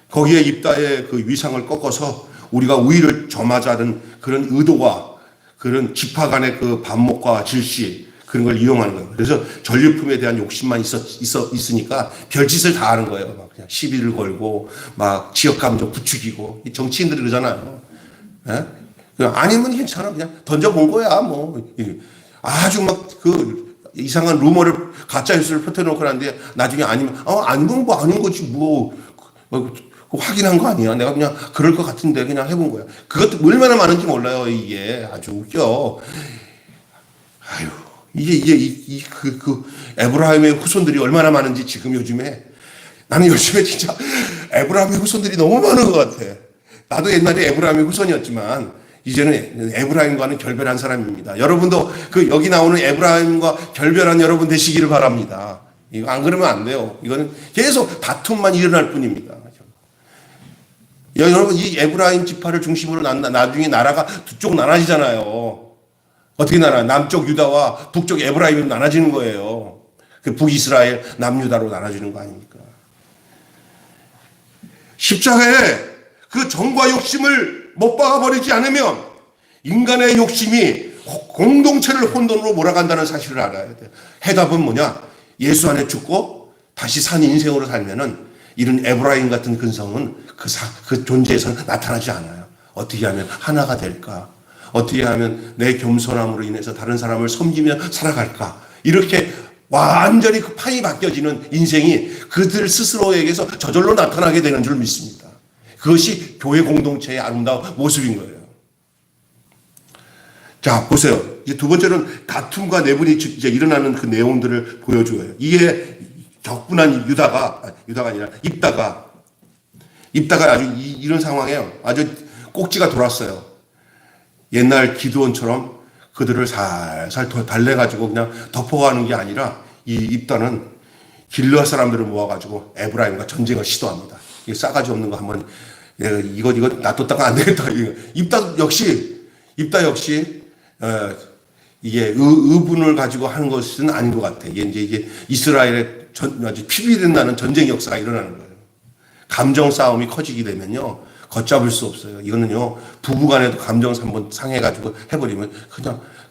Speaker 1: 거기에 입다의 그 위상을 꺾어서 우리가 우위를 점하자는 그런 의도와 그런 지파 간의 그 반목과 질시, 그런 걸 이용하는 거예요. 그래서 전리품에 대한 욕심만 있으니까 별짓을 다 하는 거예요. 막 그냥 시비를 걸고, 막 지역 감정 부추기고. 정치인들이 그러잖아요. 예? 그냥 아니면 괜찮아. 그냥 던져본 거야. 뭐. 아주 막 그 이상한 루머를, 가짜 뉴스를 펴놓고 하는데 나중에 아니면, 아니면 뭐 아닌 거지. 뭐. 확인한 거 아니야. 내가 그냥 그럴 것 같은데 그냥 해본 거야. 그것도 얼마나 많은지 몰라요. 이게 아주 웃겨. 아유, 그 에브라임의 후손들이 얼마나 많은지 지금 요즘에, 나는 요즘에 진짜 에브라임의 후손들이 너무 많은 것 같아. 나도 옛날에 에브라임의 후손이었지만 이제는 에브라임과는 결별한 사람입니다. 여러분도 그 여기 나오는 에브라임과 결별한 여러분 되시기를 바랍니다. 이거 안 그러면 안 돼요. 이거는 계속 다툼만 일어날 뿐입니다. 여러분, 이 에브라임 지파를 중심으로 나중에 나라가 두 쪽 나눠지잖아요. 어떻게 나눠요? 남쪽 유다와 북쪽 에브라임으로 나눠지는 거예요. 그 북이스라엘, 남유다로 나눠지는 거 아닙니까? 십자가에 그 정과 욕심을 못 박아버리지 않으면 인간의 욕심이 공동체를 혼돈으로 몰아간다는 사실을 알아야 돼요. 해답은 뭐냐? 예수 안에 죽고 다시 산 인생으로 살면은 이런 에브라임 같은 근성은 그 존재에서는 나타나지 않아요. 어떻게 하면 하나가 될까? 어떻게 하면 내 겸손함으로 인해서 다른 사람을 섬기며 살아갈까? 이렇게 완전히 그 판이 바뀌어지는 인생이 그들 스스로에게서 저절로 나타나게 되는 줄 믿습니다. 그것이 교회 공동체의 아름다운 모습인 거예요. 자, 보세요. 이제 두 번째는 다툼과 내분이 이제 일어나는 그 내용들을 보여줘요. 이게 격분한 유다가 아니라 입다가 아주 이런 상황에 아주 꼭지가 돌았어요. 옛날 기드온처럼 그들을 살살 달래가지고 그냥 덮어가는 게 아니라 이 입다는 길르앗 사람들을 모아가지고 에브라임과 전쟁을 시도합니다. 이게 싸가지 없는 거 한번, 이거 놔뒀다가 안 되겠다. 입다 역시 이게 의분을 가지고 하는 것은 아닌 것 같아. 이게 이스라엘의 아주 피비린 나는 전쟁 역사가 일어나는 거예요. 감정 싸움이 커지게 되면요, 걷잡을 수 없어요. 이거는요, 부부간에도 감정 한번 상해가지고 해버리면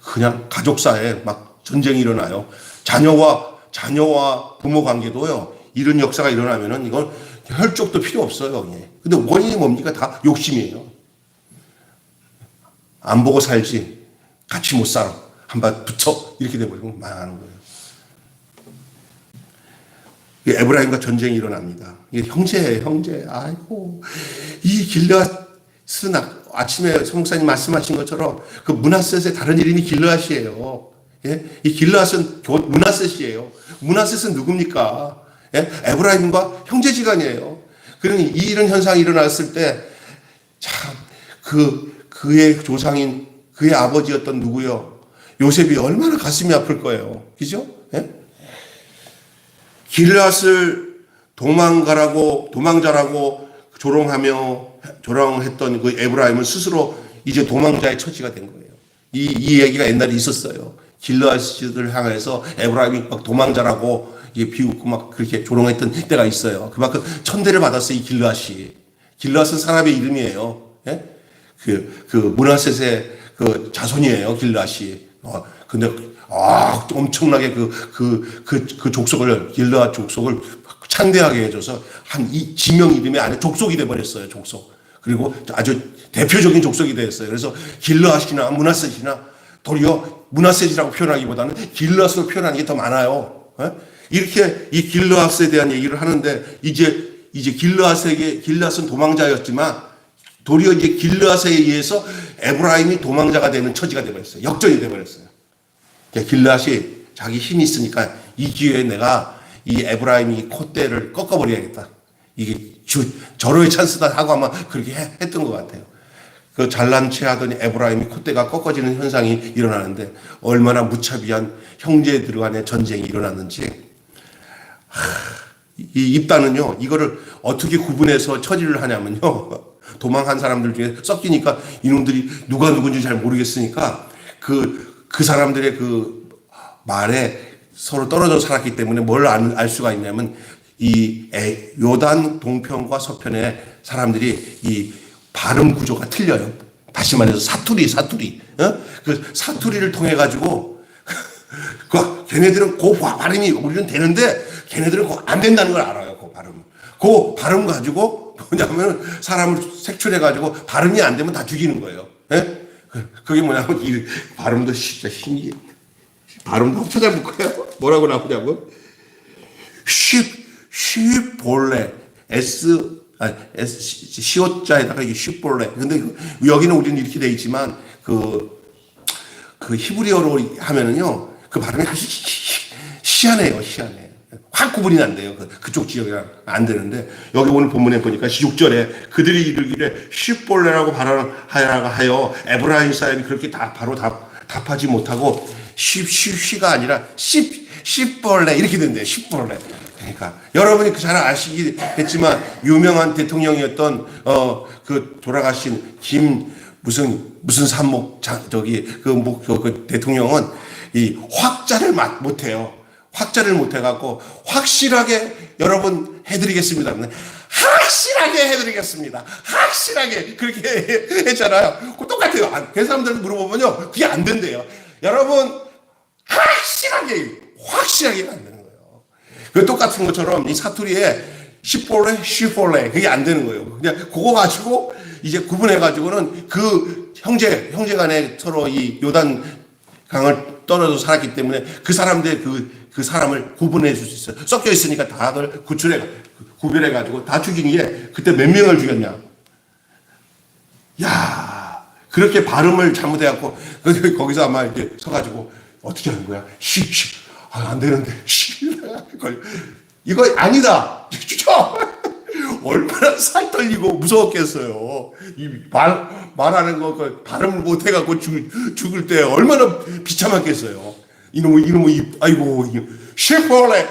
Speaker 1: 그냥 가족사에 막 전쟁이 일어나요. 자녀와 부모 관계도요, 이런 역사가 일어나면은 이건 혈족도 필요 없어요. 근데 원인이 뭡니까? 다 욕심이에요. 안 보고 살지, 같이 못 살아. 한번 붙여. 이렇게 돼버리면 망하는 거예요. 에브라임과 전쟁이 일어납니다. 이게 형제예요, 형제. 아이고, 이 길르앗은 아침에 성목사님 말씀하신 것처럼 그 므낫셋의 다른 이름이 길르앗이에요. 예? 이 길르앗은 므낫셋이에요. 므낫셋은 누굽니까? 예? 에브라임과 형제지간이에요. 그러니 이런 현상이 일어났을 때 참 그의 조상인 그의 아버지였던 누구요? 요셉이 얼마나 가슴이 아플 거예요. 그죠? 예? 길앗을 도망자라고 조롱했던 그 에브라임은 스스로 이제 도망자의 처지가 된 거예요. 이 얘기가 옛날에 있었어요. 길앗을 향해서 에브라임이 막 도망자라고 비웃고 막 그렇게 조롱했던 때가 있어요. 그만큼 천대를 받았어요, 이 길앗이. 길앗은 사람의 이름이에요. 예? 그 므낫셋의 그 자손이에요, 길앗이. 근데 엄청나게 그 족속을, 길르앗 족속을 창대하게 해줘서 이 지명 이름이 안에 족속이 돼버렸어요, 족속. 그리고 아주 대표적인 족속이 되었어요. 그래서 길르앗이나 므낫셋이나 도리어 므낫셋이라고 표현하기보다는 길르앗으로 표현하는 게 더 많아요. 이렇게 이 길르앗에 대한 얘기를 하는데 이제 길르앗은 도망자였지만 도리어 이제 길르앗에 의해서 에브라임이 도망자가 되는 처지가 되어버렸어요. 역전이 되어버렸어요. 길르앗이 자기 힘이 있으니까 이 기회에 내가 이 에브라임이 콧대를 꺾어버려야겠다. 이게 절호의 찬스다 하고 아마 그렇게 했던 것 같아요. 그 잘난 체 하더니 에브라임이 콧대가 꺾어지는 현상이 일어나는데 얼마나 무차비한 형제들 간의 전쟁이 일어났는지. 이 입단은요, 이거를 어떻게 구분해서 처리를 하냐면요, 도망한 사람들 중에 섞이니까 이놈들이 누가 누군지 잘 모르겠으니까 그 사람들의 그 말에 서로 떨어져 살았기 때문에 뭘 알 수가 있냐면 이 요단 동편과 서편의 사람들이 이 발음 구조가 틀려요. 다시 말해서 사투리. 그 사투리를 통해 가지고 걔네들은 그 발음이 우리는 되는데 걔네들은 안 된다는 걸 알아요. 그 발음 가지고 뭐냐면 사람을 색출해 가지고 발음이 안 되면 다 죽이는 거예요. 예? 그게 뭐냐면 이 발음도 진짜 신기해. 발음도 한번 찾아볼 거예요. 뭐라고 나오냐면 쉬볼레 시옷자에다가 이게 쉬볼레. 근데 여기는 우리는 이렇게 돼 있지만 그 히브리어로 하면은요 그 발음이 아주 희한해요. 확 구분이 안 돼요. 그쪽 지역이랑 안 되는데 여기 오늘 본문에 보니까 6절에 그들이 이르기를 쉬볼레라고 발언하여 하여 에브라임 사람이 그렇게 바로 답하지 못하고 쉬가 아니라 쉬볼레 이렇게 된대요. 쉬볼레. 그러니까 여러분이 잘 아시겠지만 유명한 대통령이었던 그 돌아가신 김 무슨 산목 그 대통령은 이 확자를 못해요. 확자를 못해갖고 확실하게 여러분 해드리겠습니다. 확실하게 해드리겠습니다. 확실하게 그렇게 했잖아요. 똑같아요. 그 사람들 물어보면요 그게 안 된대요. 여러분 확실하게 안 되는 거예요. 그 똑같은 것처럼 이 사투리에 쉬폴레 그게 안 되는 거예요. 그냥 그거 가지고 이제 구분해가지고는 그 형제간에 서로 이 요단 강을 떨어져 살았기 때문에 그 사람들 그 사람을 구분해 줄 수 있어요. 섞여 있으니까 다 그걸 구별해가지고 다 죽인 게 그때 몇 명을 죽였냐. 야, 그렇게 발음을 잘못해갖고 거기서 아마 이렇게 서가지고 어떻게 하는 거야? 안 되는데 이거 아니다. 얼마나 살 떨리고 무서웠겠어요. 이 말하는 거 발음을 못해갖고 죽을 때 얼마나 비참했겠어요. 이놈의 아이고 쉬폴레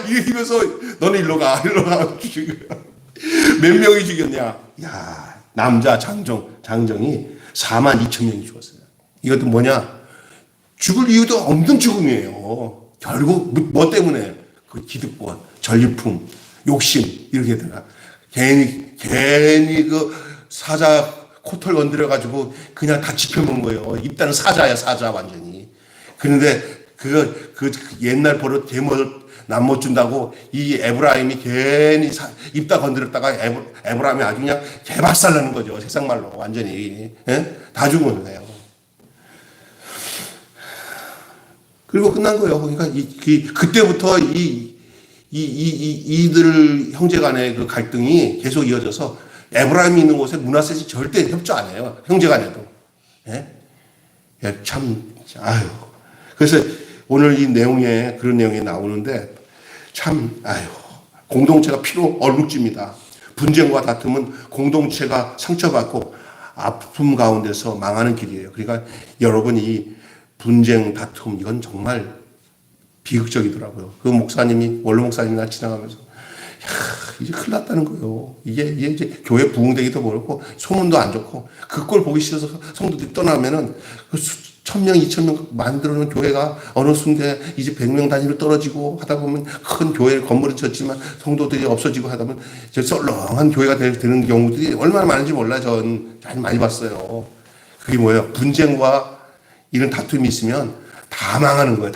Speaker 1: 이러면서 너는 일로 가 몇 명이 죽였냐. 야, 남자 장정이 42,000명이 죽었어요. 이것도 뭐냐, 죽을 이유도 없는 죽음이에요. 결국 뭐 때문에 그 기득권, 전리품, 욕심 이렇게 되나. 괜히 그 사자 코털 건드려 가지고 그냥 다 집혀먹은 거예요. 입단은 사자야, 사자 완전히. 그런데 그 옛날 버릇 대못 남못 준다고 이 에브라임이 괜히 입다 건드렸다가 에브라임이 아주 그냥 개박살 나는 거죠. 세상 말로 완전히. 예? 다 죽은 거예요. 그리고 끝난 거예요. 그러니까 그때부터 이들 형제 간의 그 갈등이 계속 이어져서 에브라임이 있는 곳에 므낫셋이 절대 협조 안 해요. 형제 간에도. 예? 참, 아유. 그래서 오늘 이 내용에 그런 내용이 나오는데 참, 아유. 공동체가 피로 얼룩집니다. 분쟁과 다툼은 공동체가 상처받고 아픔 가운데서 망하는 길이에요. 그러니까 여러분 이 분쟁, 다툼 이건 정말 비극적이더라고요. 그 목사님이 원로 목사님이 날 지나가면서 이제 큰일 났다는 거예요. 이게 이제 교회 부흥되기도 어렵고 소문도 안 좋고 그 꼴 보기 싫어서 성도들이 떠나면은 1,000명, 2,000명 만들어 놓은 교회가 어느 순간 이제 100명 단위로 떨어지고 하다 보면 큰 교회 건물은 졌지만 성도들이 없어지고 하다 보면 썰렁한 교회가 되는 경우들이 얼마나 많은지 몰라요. 전 많이 봤어요. 그게 뭐예요? 분쟁과 이런 다툼이 있으면 다 망하는 거예요.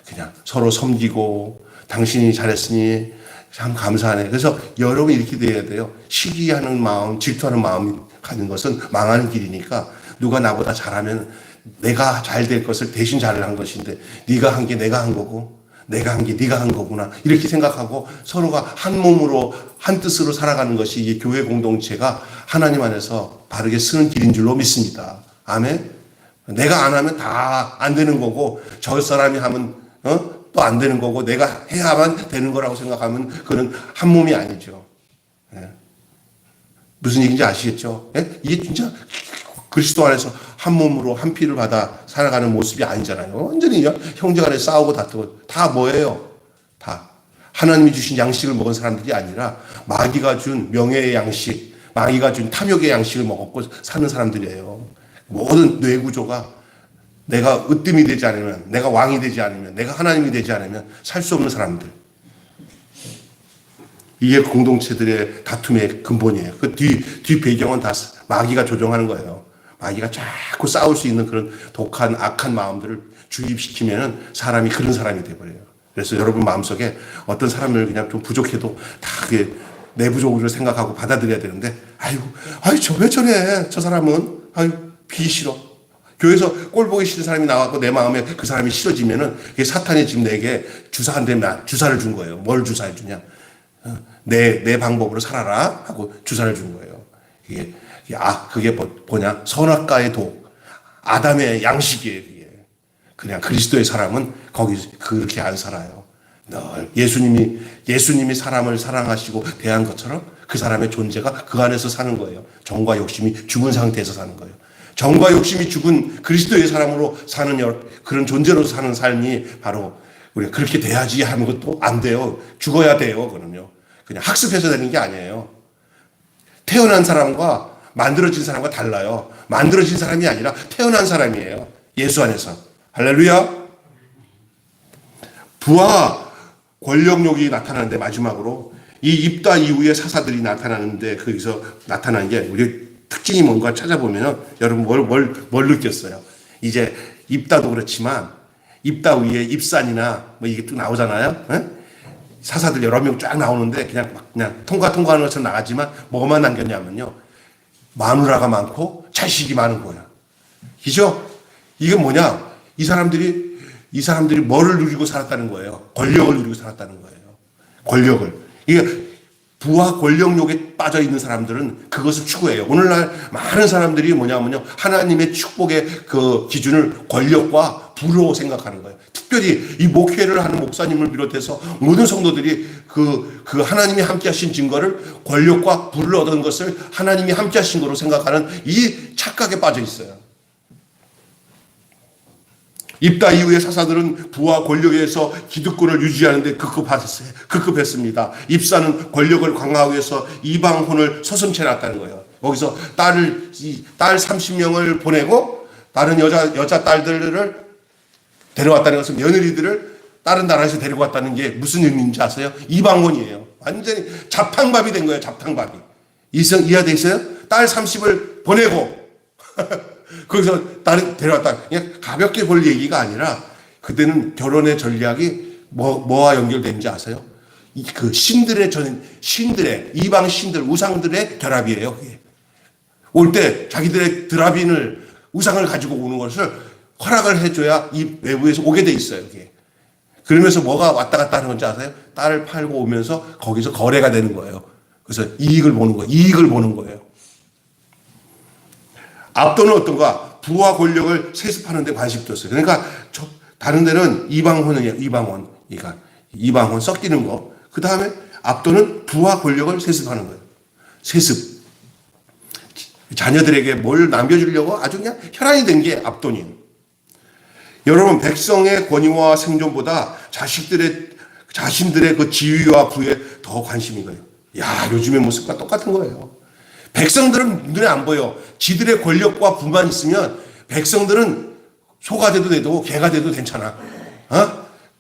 Speaker 1: 그냥 서로 섬기고 당신이 잘했으니 참 감사하네. 그래서 여러분이 이렇게 돼야 돼요. 시기하는 마음, 질투하는 마음이 가는 것은 망하는 길이니까 누가 나보다 잘하면 내가 잘 될 것을 대신 잘을 한 것인데 네가 한 게 내가 한 거고 내가 한 게 네가 한 거구나. 이렇게 생각하고 서로가 한 몸으로 한 뜻으로 살아가는 것이 이 교회 공동체가 하나님 안에서 바르게 쓰는 길인 줄로 믿습니다. 아멘. 내가 안 하면 다 안 되는 거고 저 사람이 하면 또 안 되는 거고 내가 해야만 되는 거라고 생각하면 그건 한 몸이 아니죠. 예. 무슨 얘기인지 아시겠죠? 예? 이게 진짜 그리스도 안에서 한 몸으로 한 피를 받아 살아가는 모습이 아니잖아요. 완전히 형제 간에 싸우고 다투고 다 뭐예요? 다 하나님이 주신 양식을 먹은 사람들이 아니라 마귀가 준 명예의 양식, 마귀가 준 탐욕의 양식을 먹고 사는 사람들이에요. 모든 뇌 구조가 내가 으뜸이 되지 않으면, 내가 왕이 되지 않으면, 내가 하나님이 되지 않으면 살 수 없는 사람들. 이게 공동체들의 다툼의 근본이에요. 그 뒤 배경은 다 마귀가 조종하는 거예요. 마귀가 자꾸 싸울 수 있는 그런 독한, 악한 마음들을 주입시키면은 사람이 그런 사람이 돼버려요. 그래서 여러분 마음속에 어떤 사람을 그냥 좀 부족해도 다 그게 내부적으로 생각하고 받아들여야 되는데, 아유, 저 왜 저래? 저 사람은, 아유, 비 싫어. 교회에서 꼴 보기 싫은 사람이 나왔고 내 마음에 그 사람이 싫어지면은 그게 사탄이 지금 내게 주사를 준 거예요. 뭘 주사해 주냐? 내 방법으로 살아라 하고 주사를 준 거예요. 그게 뭐냐? 선악과의 독, 아담의 양식이에요. 그게. 그냥 그리스도의 사람은 거기 그렇게 안 살아요. 늘 예수님이 사람을 사랑하시고 대한 것처럼 그 사람의 존재가 그 안에서 사는 거예요. 정과 욕심이 죽은 상태에서 사는 거예요. 정과 욕심이 죽은 그리스도의 사람으로 사는 그런 존재로 사는 삶이 바로 우리가 그렇게 돼야지 하는 것도 안 돼요. 죽어야 돼요. 그거는요. 그냥 학습해서 되는 게 아니에요. 태어난 사람과 만들어진 사람과 달라요. 만들어진 사람이 아니라 태어난 사람이에요. 예수 안에서. 할렐루야. 부와 권력욕이 나타나는데 마지막으로 이 입다 이후에 사사들이 나타나는데 거기서 나타나는 게 우리 특징이 뭔가 찾아보면은 여러분 뭘 느꼈어요? 이제 입다도 그렇지만 입다 위에 입산이나 뭐 이게 또 나오잖아요. 에? 사사들 여러 명 쫙 나오는데 그냥 통과하는 것처럼 나가지만 뭐만 남겼냐면요. 마누라가 많고 자식이 많은 거야. 그죠? 이게 뭐냐? 이 사람들이 뭐를 누리고 살았다는 거예요? 권력을 누리고 살았다는 거예요. 권력을. 이게 부와 권력욕에 빠져 있는 사람들은 그것을 추구해요. 오늘날 많은 사람들이 뭐냐면요. 하나님의 축복의 그 기준을 권력과 부로 생각하는 거예요. 특별히 이 목회를 하는 목사님을 비롯해서 모든 성도들이 그 하나님이 함께 하신 증거를 권력과 부를 얻은 것을 하나님이 함께 하신 거로 생각하는 이 착각에 빠져 있어요. 입다 이후에 사사들은 부와 권력에서 기득권을 유지하는데 급급했습니다. 입사는 권력을 강화하기 위해서 이방혼을 서슴채 놨다는 거예요. 거기서 딸 30명을 보내고 다른 여자 딸들을 데려왔다는 것은 며느리들을 다른 나라에서 데리고 왔다는 게 무슨 의미인지 아세요? 이방혼이에요. 완전히 잡탕밥이 된 거예요. 잡탕밥이. 이해돼 있어요? 딸 30을 보내고 거기서 딸을 데려왔다. 그냥 가볍게 볼 얘기가 아니라 그때는 결혼의 전략이 뭐와 연결되는지 아세요? 그 신들의 이방 신들, 우상들의 결합이에요. 그게. 올 때 자기들의 드라빈을 우상을 가지고 오는 것을 허락을 해줘야 이 외부에서 오게 돼 있어요. 그게. 그러면서 뭐가 왔다 갔다 하는 건지 아세요? 딸을 팔고 오면서 거기서 거래가 되는 거예요. 그래서 이익을 보는 거예요. 압도는 어떤가? 부와 권력을 세습하는 데 관심 줬어요. 그러니까 다른 데는 이방혼이에요. 이방혼 섞이는 거. 그 다음에 압도는 부와 권력을 세습하는 거예요. 세습. 자녀들에게 뭘 남겨주려고 아주 그냥 혈안이 된 게 압도니에요. 여러분, 백성의 권위와 생존보다 자신들의 그 지위와 부에 더 관심인 거예요. 요즘의 모습과 똑같은 거예요. 백성들은 눈에 안 보여. 지들의 권력과 부만 있으면 백성들은 소가 돼도 개가 돼도 괜찮아.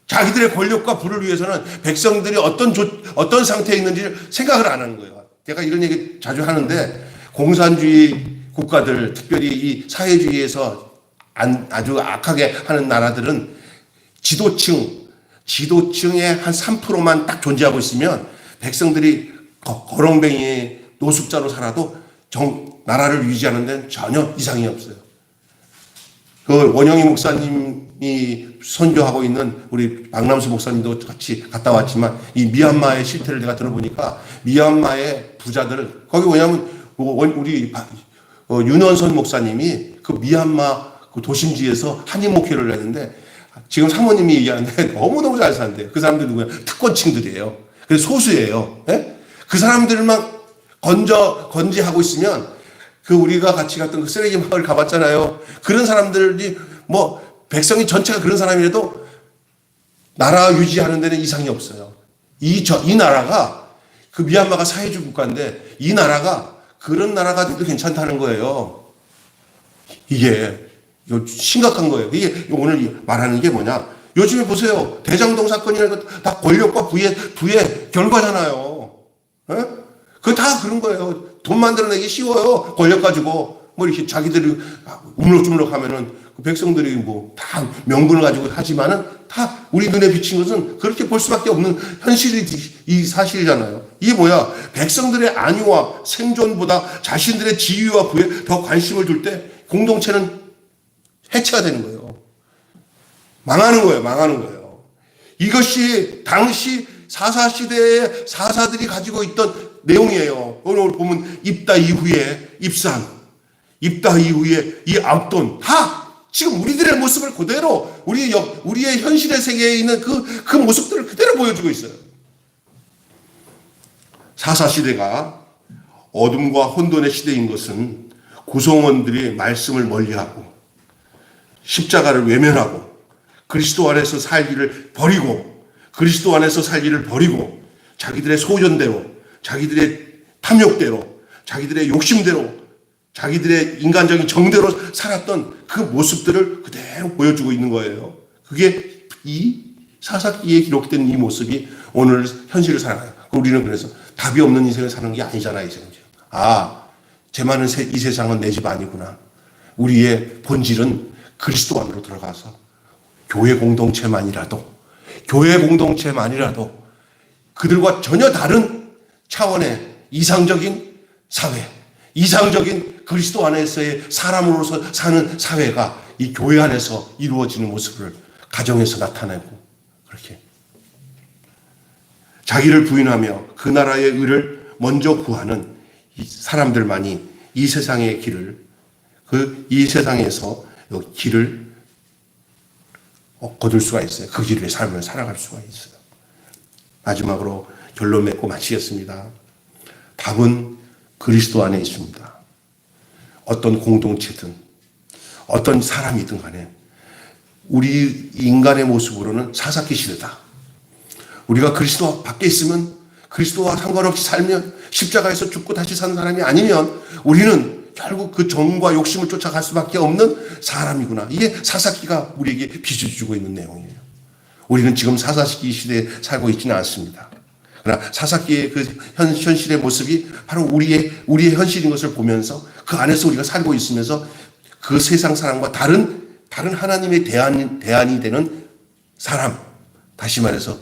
Speaker 1: 자기들의 권력과 부를 위해서는 백성들이 어떤 상태에 있는지 생각을 안 하는 거예요. 제가 이런 얘기 자주 하는데 공산주의 국가들, 특별히 이 사회주의에서 아주 악하게 하는 나라들은 지도층의 한 3%만 딱 존재하고 있으면 백성들이 거렁뱅이 노숙자로 살아도 나라를 유지하는 데는 전혀 이상이 없어요. 그 원영희 목사님이 선교하고 있는 우리 박남수 목사님도 같이 갔다 왔지만 이 미얀마의 실태를 내가 들어보니까 미얀마의 부자들 거기 뭐냐면 우리 윤원선 목사님이 그 미얀마 그 도심지에서 한인 목회를 했는데 지금 사모님이 얘기하는데 너무너무 잘 사는데요. 그 사람들 누구야? 특권층들이에요. 그래서 소수예요. 예? 그 사람들만 건재하고 있으면 그 우리가 같이 갔던 그 쓰레기 마을 가봤잖아요. 그런 사람들이 뭐 백성이 전체가 그런 사람이라도 나라 유지하는 데는 이상이 없어요. 이 나라가 그 미얀마가 사회주의 국가인데 이 나라가 그런 나라가 돼도 괜찮다는 거예요. 이거 심각한 거예요. 이게 오늘 말하는 게 뭐냐? 요즘에 보세요. 대장동 사건이라는 거 다 권력과 부의 결과잖아요. 그거 다 그런 거예요. 돈 만들어내기 쉬워요. 권력 가지고 뭐 이렇게 자기들이 우물럭주물럭 하면은 그 백성들이 뭐 다 명분을 가지고 하지만은 다 우리 눈에 비친 것은 그렇게 볼 수밖에 없는 현실이 이 사실이잖아요. 이게 뭐야? 백성들의 안위와 생존보다 자신들의 지위와 부에 더 관심을 둘 때 공동체는 해체가 되는 거예요. 망하는 거예요. 이것이 당시 사사시대의 사사들이 가지고 있던 내용이에요. 오늘 보면 입다 이후에 입산, 입다 이후에 이 압돈, 다 지금 우리들의 모습을 그대로 우리의 현실의 세계에 있는 그 모습들을 그대로 보여주고 있어요. 사사시대가 어둠과 혼돈의 시대인 것은 구성원들이 말씀을 멀리하고 십자가를 외면하고 그리스도 안에서 살기를 버리고 자기들의 소견대로, 자기들의 탐욕대로, 자기들의 욕심대로, 자기들의 인간적인 정대로 살았던 그 모습들을 그대로 보여주고 있는 거예요. 그게 이 사사기에 기록된 이 모습이 오늘 현실을 살아가요. 우리는 그래서 답이 없는 인생을 사는 게 아니잖아요. 제 많은 이 세상은 내 집 아니구나. 우리의 본질은 그리스도 안으로 들어가서 교회 공동체만이라도 그들과 전혀 다른 차원의 이상적인 사회, 이상적인 그리스도 안에서의 사람으로서 사는 사회가 이 교회 안에서 이루어지는 모습을 가정에서 나타내고 그렇게 자기를 부인하며 그 나라의 의를 먼저 구하는 이 사람들만이 이 세상의 길을 이 세상에서 길을 거둘 수가 있어요. 그 길의 삶을 살아갈 수가 있어요. 마지막으로 결론 맺고 마치겠습니다. 답은 그리스도 안에 있습니다. 어떤 공동체든 어떤 사람이든 간에 우리 인간의 모습으로는 사사기 시대다. 우리가 그리스도 밖에 있으면 그리스도와 상관없이 살면 십자가에서 죽고 다시 사는 사람이 아니면 우리는 결국 그 정과 욕심을 쫓아갈 수밖에 없는 사람이구나. 이게 사사기가 우리에게 비춰주고 있는 내용이에요. 우리는 지금 사사기 시대에 살고 있지는 않습니다. 그러나 사사기의 그 현실의 모습이 바로 우리의 현실인 것을 보면서 그 안에서 우리가 살고 있으면서 그 세상 사람과 다른 하나님의 대안이 되는 사람, 다시 말해서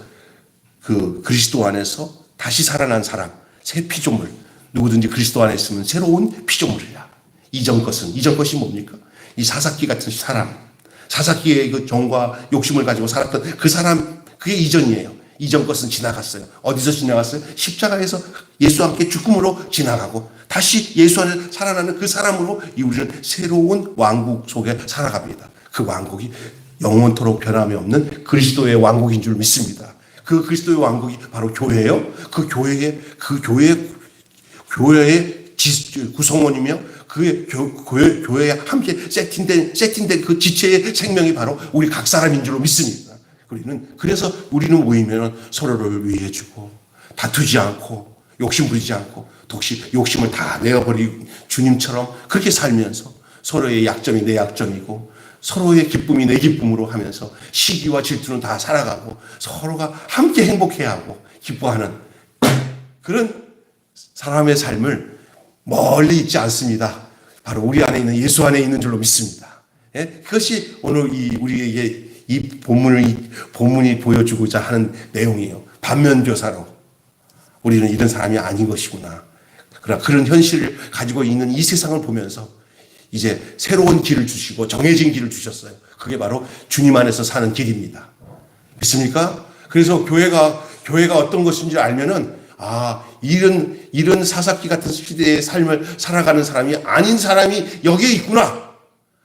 Speaker 1: 그 그리스도 안에서 다시 살아난 사람, 새 피조물, 누구든지 그리스도 안에 있으면 새로운 피조물이야. 이전 것이 뭡니까? 이 사사기 같은 사람, 사사기의 그 정과 욕심을 가지고 살았던 그 사람, 그게 이전이에요. 이전 것은 지나갔어요. 어디서 지나갔어요? 십자가에서 예수와 함께 죽음으로 지나가고 다시 예수 안에 살아나는 그 사람으로 우리는 새로운 왕국 속에 살아갑니다. 그 왕국이 영원토록 변함이 없는 그리스도의 왕국인 줄 믿습니다. 그 그리스도의 왕국이 바로 교회예요. 그 교회의 구성원이며 그 교회에 함께 세팅된 그 지체의 생명이 바로 우리 각 사람인 줄로 믿습니다. 그래서 우리는 모이면 서로를 위해주고 다투지 않고 욕심 부리지 않고 욕심을 다 내어버리고 주님처럼 그렇게 살면서 서로의 약점이 내 약점이고 서로의 기쁨이 내 기쁨으로 하면서 시기와 질투는 다 살아가고 서로가 함께 행복해야 하고 기뻐하는 그런 사람의 삶을 멀리 있지 않습니다. 바로 우리 안에 있는 예수 안에 있는 줄로 믿습니다. 그것이 오늘 우리에게 이 본문이 보여주고자 하는 내용이에요. 반면교사로 우리는 이런 사람이 아닌 것이구나. 그러나 그런 현실을 가지고 있는 이 세상을 보면서 이제 새로운 길을 주시고 정해진 길을 주셨어요. 그게 바로 주님 안에서 사는 길입니다. 믿습니까? 그래서 교회가 어떤 것인지 알면은 이런 사사기 같은 시대의 삶을 살아가는 사람이 아닌 사람이 여기에 있구나.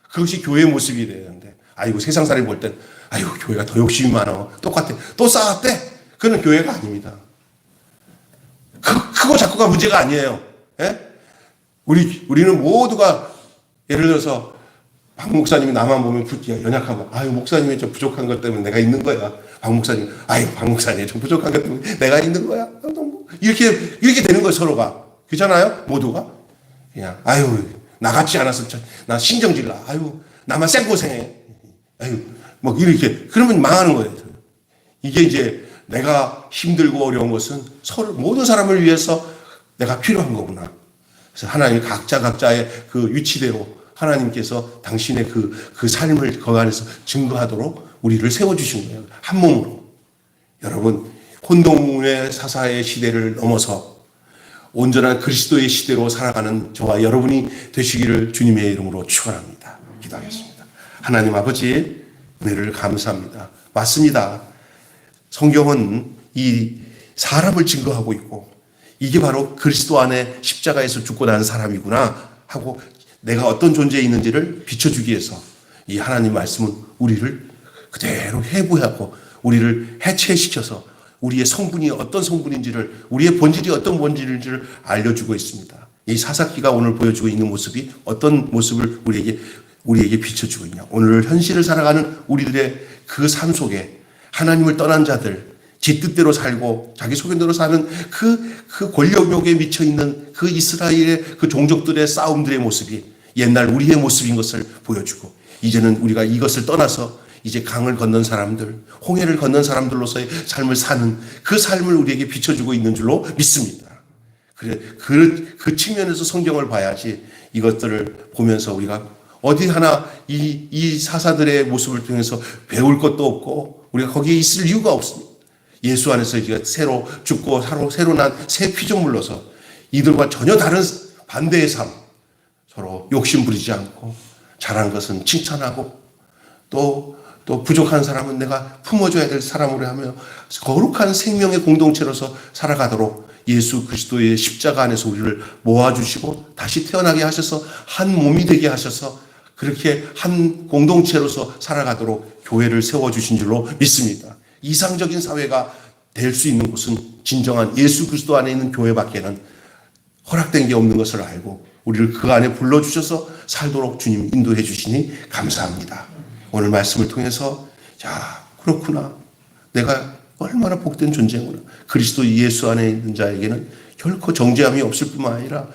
Speaker 1: 그것이 교회의 모습이 되는데, 세상 사람이 볼 땐, 교회가 더 욕심이 많아. 똑같아. 또 쌓았대. 그건 교회가 아닙니다. 크고 작고가 문제가 아니에요. 예? 우리는 모두가 예를 들어서 박 목사님이 나만 보면 연약하면 아유 목사님이 좀 부족한 것 때문에 내가 있는 거야. 박 목사님 아유 박 목사님 좀 부족한 것 때문에 내가 있는 거야. 이렇게 되는 거예요 서로가. 그렇잖아요 모두가. 그냥 아유 나 같지 않아서 나 신경질나. 아유 나만 생고생해. 아유 뭐 이렇게 그러면 망하는 거예요. 이게 이제 내가 힘들고 어려운 것은 서로 모든 사람을 위해서 내가 필요한 거구나. 그래서 하나님 각자의 그 위치대로 하나님께서 당신의 그 삶을 그 안에서 증거하도록 우리를 세워주신 거예요. 한 몸으로. 여러분, 혼동의 사사의 시대를 넘어서 온전한 그리스도의 시대로 살아가는 저와 여러분이 되시기를 주님의 이름으로 축원합니다. 기도하겠습니다. 하나님 아버지, 은혜를 감사합니다. 맞습니다. 성경은 이 사람을 증거하고 있고 이게 바로 그리스도 안에 십자가에서 죽고 난 사람이구나 하고 내가 어떤 존재에 있는지를 비춰주기 위해서 이 하나님 말씀은 우리를 그대로 회부하고 우리를 해체시켜서 우리의 성분이 어떤 성분인지를 우리의 본질이 어떤 본질인지를 알려주고 있습니다. 이 사사기가 오늘 보여주고 있는 모습이 어떤 모습을 우리에게 비춰주고 있냐. 오늘 현실을 살아가는 우리들의 그 삶 속에 하나님을 떠난 자들 지 뜻대로 살고 자기 소견대로 사는 그 권력욕에 미쳐있는 그 이스라엘의 그 종족들의 싸움들의 모습이 옛날 우리의 모습인 것을 보여주고 이제는 우리가 이것을 떠나서 이제 강을 건넌 사람들, 홍해를 건넌 사람들로서의 삶을 사는 그 삶을 우리에게 비춰주고 있는 줄로 믿습니다. 그래, 그 측면에서 성경을 봐야지 이것들을 보면서 우리가 어디 하나 이 사사들의 모습을 통해서 배울 것도 없고 우리가 거기에 있을 이유가 없습니다. 예수 안에서 이제 새로 죽고 새로 난 새 피조물로서 이들과 전혀 다른 반대의 삶, 서로 욕심 부리지 않고 잘한 것은 칭찬하고 또 부족한 사람은 내가 품어줘야 될 사람으로 하며 거룩한 생명의 공동체로서 살아가도록 예수 그리스도의 십자가 안에서 우리를 모아주시고 다시 태어나게 하셔서 한 몸이 되게 하셔서 그렇게 한 공동체로서 살아가도록 교회를 세워주신 줄로 믿습니다. 이상적인 사회가 될 수 있는 곳은 진정한 예수 그리스도 안에 있는 교회밖에는 허락된 게 없는 것을 알고 우리를 그 안에 불러주셔서 살도록 주님 인도해 주시니 감사합니다. 오늘 말씀을 통해서 자 그렇구나. 내가 얼마나 복된 존재구나. 그리스도 예수 안에 있는 자에게는 결코 정죄함이 없을 뿐만 아니라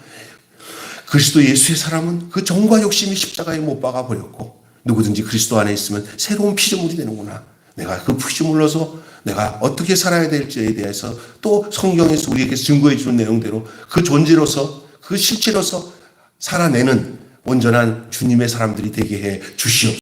Speaker 1: 그리스도 예수의 사람은 그 정과 욕심이 십자가에 못 박아 버렸고 누구든지 그리스도 안에 있으면 새로운 피조물이 되는구나. 내가 그 피조물로서 내가 어떻게 살아야 될지에 대해서 또 성경에서 우리에게 증거해 주는 내용대로 그 존재로서 그 실체로서 살아내는 온전한 주님의 사람들이 되게 해 주시옵소서.